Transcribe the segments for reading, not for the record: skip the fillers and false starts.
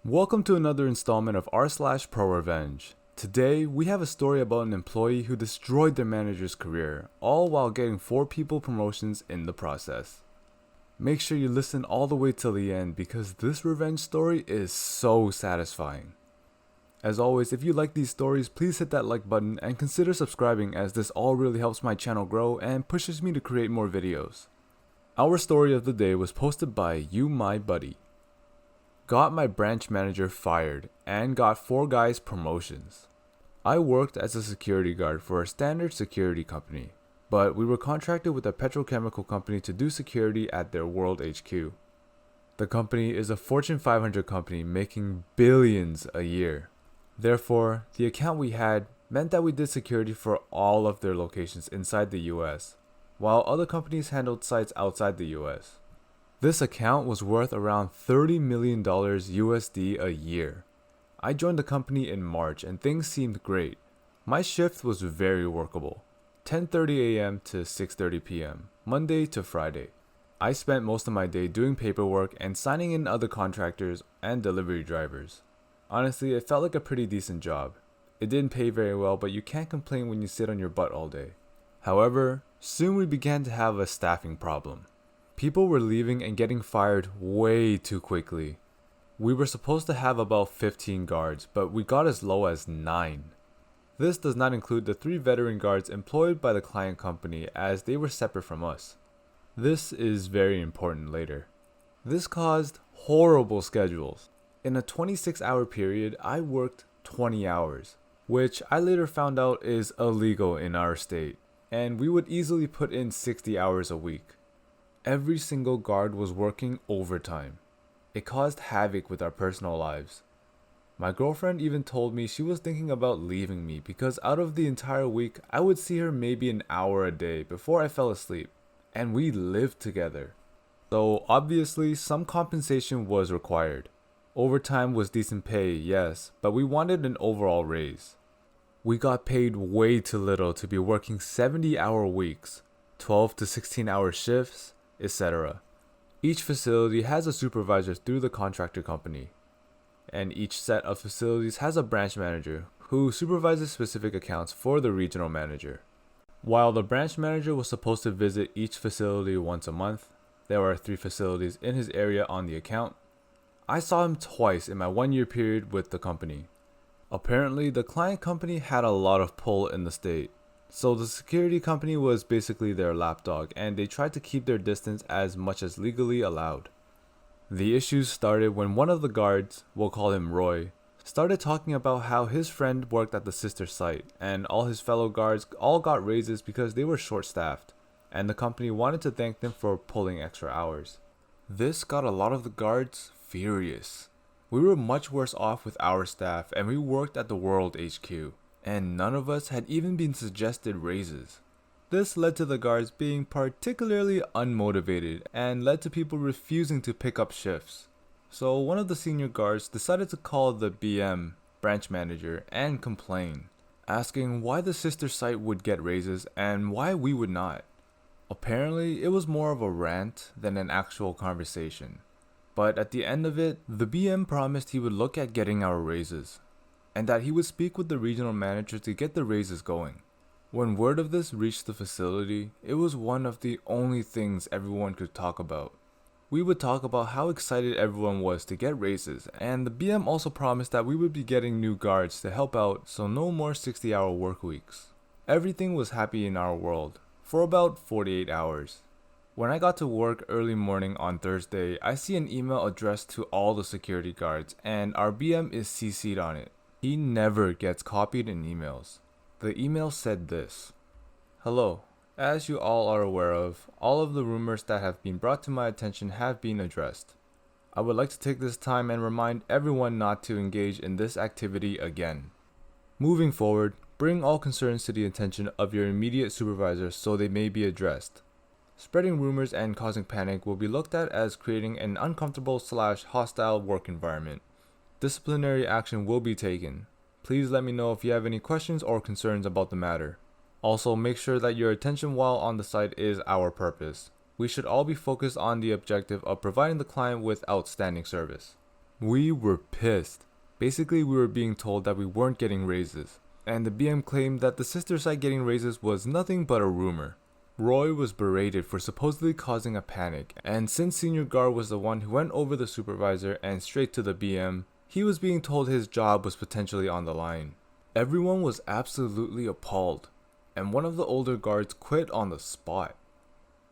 Welcome to another installment of r/Prorevenge. Today, we have a story about an employee who destroyed their manager's career, all while getting 4 people promotions in the process. Make sure you listen all the way till the end because this revenge story is so satisfying. As always, if you like these stories, please hit that like button and consider subscribing as this all really helps my channel grow and pushes me to create more videos. Our story of the day was posted by You My Buddy. Got my branch manager fired and got 4 guys promotions. I worked as a security guard for a standard security company, but we were contracted with a petrochemical company to do security at their world HQ. The company is a Fortune 500 company making billions a year. Therefore, the account we had meant that we did security for all of their locations inside the US, while other companies handled sites outside the US. This account was worth around $30 million USD a year. I joined the company in March and things seemed great. My shift was very workable, 10:30 a.m. to 6:30 p.m., Monday to Friday. I spent most of my day doing paperwork and signing in other contractors and delivery drivers. Honestly, it felt like a pretty decent job. It didn't pay very well, but you can't complain when you sit on your butt all day. However, soon we began to have a staffing problem. People were leaving and getting fired way too quickly. We were supposed to have about 15 guards, but we got as low as 9. This does not include the 3 veteran guards employed by the client company as they were separate from us. This is very important later. This caused horrible schedules. In a 26-hour period, I worked 20 hours, which I later found out is illegal in our state, and we would easily put in 60 hours a week. Every single guard was working overtime. It caused havoc with our personal lives. My girlfriend even told me she was thinking about leaving me because out of the entire week, I would see her maybe an hour a day before I fell asleep, and we lived together. So obviously, some compensation was required. Overtime was decent pay, yes, but we wanted an overall raise. We got paid way too little to be working 70-hour weeks, 12 to 16-hour shifts, etc. Each facility has a supervisor through the contractor company, and each set of facilities has a branch manager who supervises specific accounts for the regional manager. While the branch manager was supposed to visit each facility once a month, there are 3 facilities in his area on the account. I saw him twice in my 1-year period with the company. Apparently, the client company had a lot of pull in the state, so the security company was basically their lapdog and they tried to keep their distance as much as legally allowed. The issues started when one of the guards, we'll call him Roy, started talking about how his friend worked at the sister site and all his fellow guards all got raises because they were short-staffed, and the company wanted to thank them for pulling extra hours. This got a lot of the guards furious. We were much worse off with our staff and we worked at the World HQ, and none of us had even been suggested raises. This led to the guards being particularly unmotivated and led to people refusing to pick up shifts. So one of the senior guards decided to call the BM, branch manager, and complain, asking why the sister site would get raises and why we would not. Apparently, it was more of a rant than an actual conversation. But at the end of it, the BM promised he would look at getting our raises, and that he would speak with the regional manager to get the raises going. When word of this reached the facility, it was one of the only things everyone could talk about. We would talk about how excited everyone was to get raises, and the BM also promised that we would be getting new guards to help out, so no more 60-hour work weeks. Everything was happy in our world, for about 48 hours. When I got to work early morning on Thursday, I see an email addressed to all the security guards, and our BM is CC'd on it. He never gets copied in emails. The email said this: "Hello. As you all are aware of, all of the rumors that have been brought to my attention have been addressed. I would like to take this time and remind everyone not to engage in this activity again. Moving forward, bring all concerns to the attention of your immediate supervisor so they may be addressed. Spreading rumors and causing panic will be looked at as creating an uncomfortable/hostile work environment. Disciplinary action will be taken. Please let me know if you have any questions or concerns about the matter. Also, make sure that your attention while on the site is our purpose. We should all be focused on the objective of providing the client with outstanding service." We were pissed. Basically, we were being told that we weren't getting raises, and the BM claimed that the sister site getting raises was nothing but a rumor. Roy was berated for supposedly causing a panic, and since Senior Guard was the one who went over the supervisor and straight to the BM, he was being told his job was potentially on the line. Everyone was absolutely appalled, and one of the older guards quit on the spot.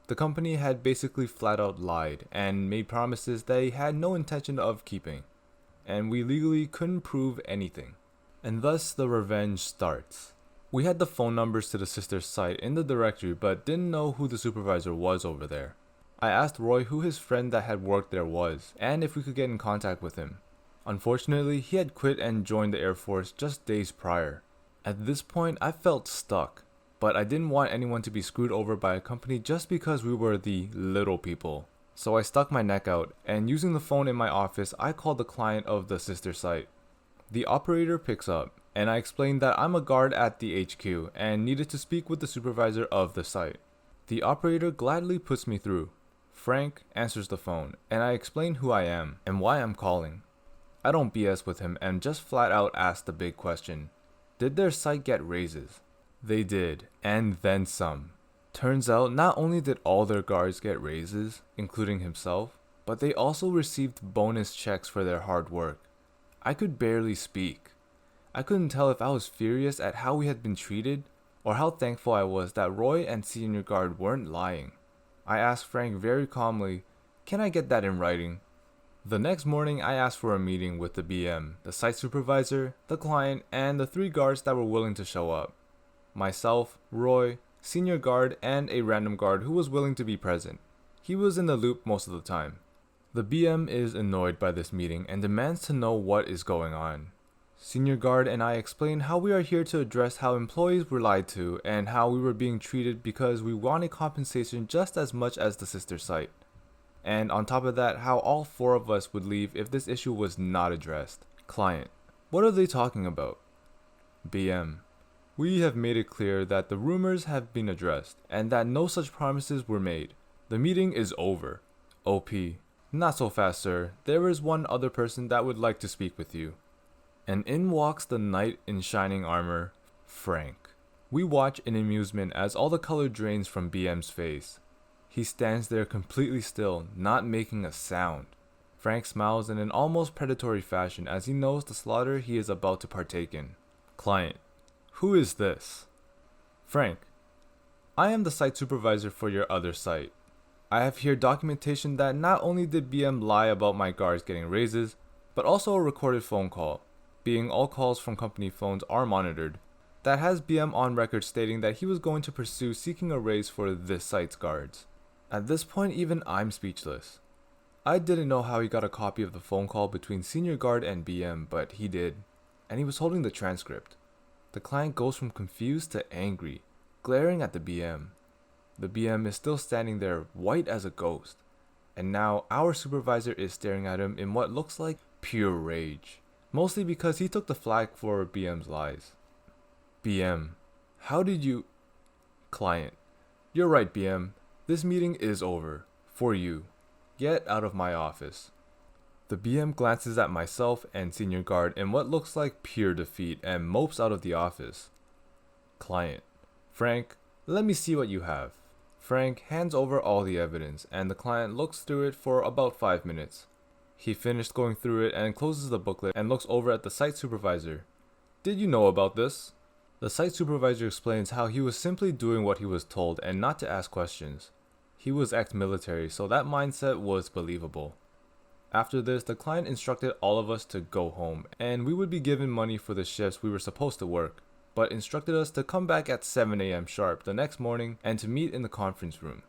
The company had basically flat out lied and made promises they had no intention of keeping, and we legally couldn't prove anything. And thus the revenge starts. We had the phone numbers to the sister's site in the directory but didn't know who the supervisor was over there. I asked Roy who his friend that had worked there was and if we could get in contact with him. Unfortunately, he had quit and joined the Air Force just days prior. At this point, I felt stuck, but I didn't want anyone to be screwed over by a company just because we were the little people. So I stuck my neck out, and using the phone in my office, I called the client of the sister site. The operator picks up, and I explained that I'm a guard at the HQ and needed to speak with the supervisor of the site. The operator gladly puts me through. Frank answers the phone, and I explain who I am and why I'm calling. I don't BS with him and just flat out ask the big question. Did their site get raises? They did, and then some. Turns out not only did all their guards get raises, including himself, but they also received bonus checks for their hard work. I could barely speak. I couldn't tell if I was furious at how we had been treated, or how thankful I was that Roy and Senior Guard weren't lying. I asked Frank very calmly, "Can I get that in writing?" The next morning, I asked for a meeting with the BM, the site supervisor, the client, and the 3 guards that were willing to show up. Myself, Roy, Senior Guard, and a random guard who was willing to be present. He was in the loop most of the time. The BM is annoyed by this meeting and demands to know what is going on. Senior Guard and I explain how we are here to address how employees were lied to and how we were being treated because we wanted compensation just as much as the sister site. And on top of that, how all 4 of us would leave if this issue was not addressed. Client: what are they talking about? BM: we have made it clear that the rumors have been addressed and that no such promises were made. The meeting is over. OP: not so fast, sir. There is one other person that would like to speak with you. And in walks the knight in shining armor, Frank. We watch in amusement as all the color drains from BM's face. He stands there completely still, not making a sound. Frank smiles in an almost predatory fashion as he knows the slaughter he is about to partake in. Client: who is this? Frank: I am the site supervisor for your other site. I have here documentation that not only did BM lie about my guards getting raises, but also a recorded phone call, being all calls from company phones are monitored, that has BM on record stating that he was going to pursue seeking a raise for this site's guards. At this point, even I'm speechless. I didn't know how he got a copy of the phone call between Senior Guard and BM, but he did, and he was holding the transcript. The client goes from confused to angry, glaring at the BM. The BM is still standing there, white as a ghost, and now our supervisor is staring at him in what looks like pure rage, mostly because he took the flak for BM's lies. BM: how did you... Client: you're right, BM. This meeting is over. For you. Get out of my office. The BM glances at myself and Senior Guard in what looks like pure defeat and mopes out of the office. Client: Frank, let me see what you have. Frank hands over all the evidence, and the client looks through it for about 5 minutes. He finished going through it and closes the booklet and looks over at the site supervisor. Did you know about this? The site supervisor explains how he was simply doing what he was told and not to ask questions. He was ex-military, so that mindset was believable. After this, the client instructed all of us to go home, and we would be given money for the shifts we were supposed to work, but instructed us to come back at 7 a.m. sharp the next morning and to meet in the conference room.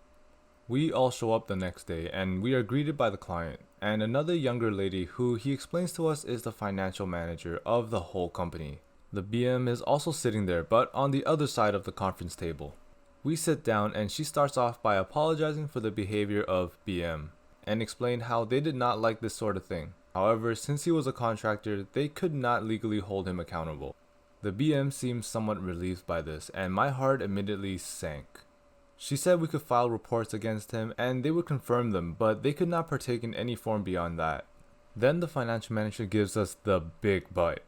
We all show up the next day, and we are greeted by the client, and another younger lady who he explains to us is the financial manager of the whole company. The BM is also sitting there, but on the other side of the conference table. We sit down and she starts off by apologizing for the behavior of BM and explained how they did not like this sort of thing. However, since he was a contractor, they could not legally hold him accountable. The BM seemed somewhat relieved by this, and my heart immediately sank. She said we could file reports against him and they would confirm them, but they could not partake in any form beyond that. Then the financial manager gives us the big but.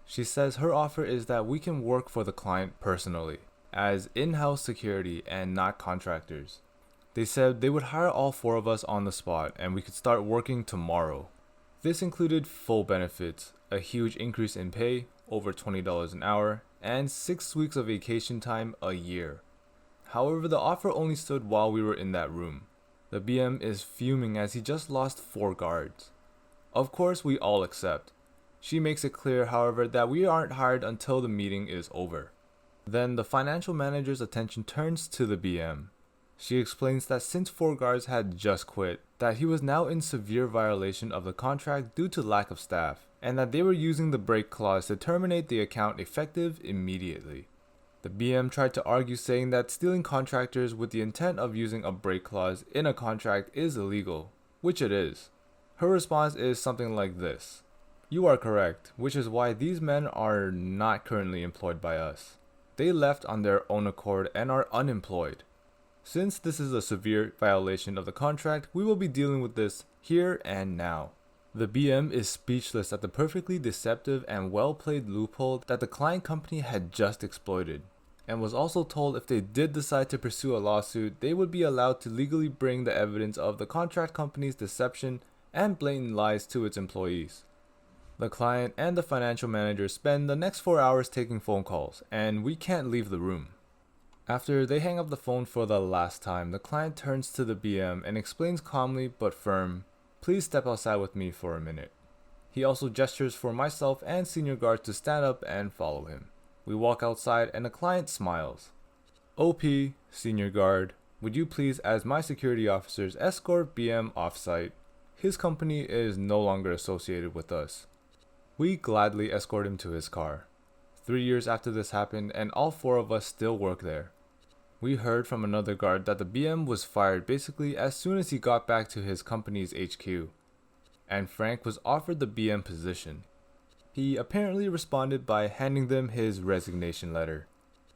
She says her offer is that we can work for the client personally, as in-house security and not contractors. They said they would hire all four of us on the spot and we could start working tomorrow. This included full benefits, a huge increase in pay, over $20 an hour, and 6 weeks of vacation time a year. However, the offer only stood while we were in that room. The BM is fuming as he just lost 4 guards. Of course, we all accept. She makes it clear, however, that we aren't hired until the meeting is over. Then the financial manager's attention turns to the BM. She explains that since 4 guards had just quit, that he was now in severe violation of the contract due to lack of staff, and that they were using the break clause to terminate the account effective immediately. The BM tried to argue, saying that stealing contractors with the intent of using a break clause in a contract is illegal, which it is. Her response is something like this: "You are correct, which is why these men are not currently employed by us. They left on their own accord and are unemployed. Since this is a severe violation of the contract, we will be dealing with this here and now." The BM is speechless at the perfectly deceptive and well-played loophole that the client company had just exploited, and was also told if they did decide to pursue a lawsuit, they would be allowed to legally bring the evidence of the contract company's deception and blatant lies to its employees. The client and the financial manager spend the next 4 hours taking phone calls, and we can't leave the room. After they hang up the phone for the last time, the client turns to the BM and explains calmly but firm, "Please step outside with me for a minute." He also gestures for myself and senior guard to stand up and follow him. We walk outside and the client smiles. "OP, senior guard, would you please, as my security officers, escort BM off-site? His company is no longer associated with us." We gladly escort him to his car. 3 years after this happened, and all 4 of us still work there. We heard from another guard that the BM was fired basically as soon as he got back to his company's HQ, and Frank was offered the BM position. He apparently responded by handing them his resignation letter.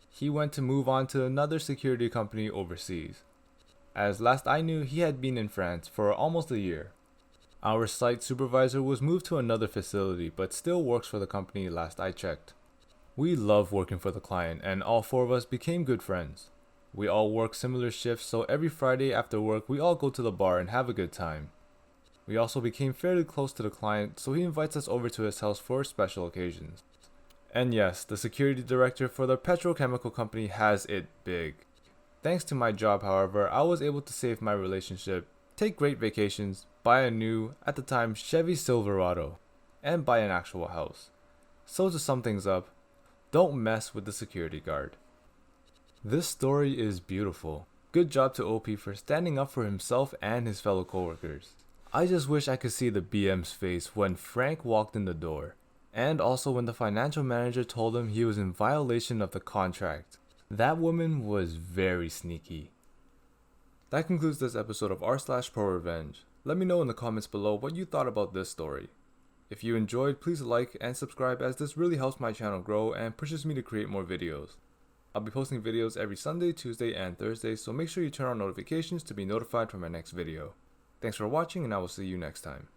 He went to move on to another security company overseas. As last I knew, he had been in France for almost a year. Our site supervisor was moved to another facility but still works for the company last I checked. We love working for the client, and all 4 of us became good friends. We all work similar shifts, so every Friday after work we all go to the bar and have a good time. We also became fairly close to the client, so he invites us over to his house for special occasions. And yes, the security director for the petrochemical company has it big. Thanks to my job, however, I was able to save my relationship, take great vacations, buy a new, at the time, Chevy Silverado, and buy an actual house. So to sum things up, don't mess with the security guard. This story is beautiful. Good job to OP for standing up for himself and his fellow coworkers. I just wish I could see the BM's face when Frank walked in the door, and also when the financial manager told him he was in violation of the contract. That woman was very sneaky. That concludes this episode of r/Prorevenge. Let me know in the comments below what you thought about this story. If you enjoyed, please like and subscribe, as this really helps my channel grow and pushes me to create more videos. I'll be posting videos every Sunday, Tuesday, and Thursday, so make sure you turn on notifications to be notified for my next video. Thanks for watching, and I will see you next time.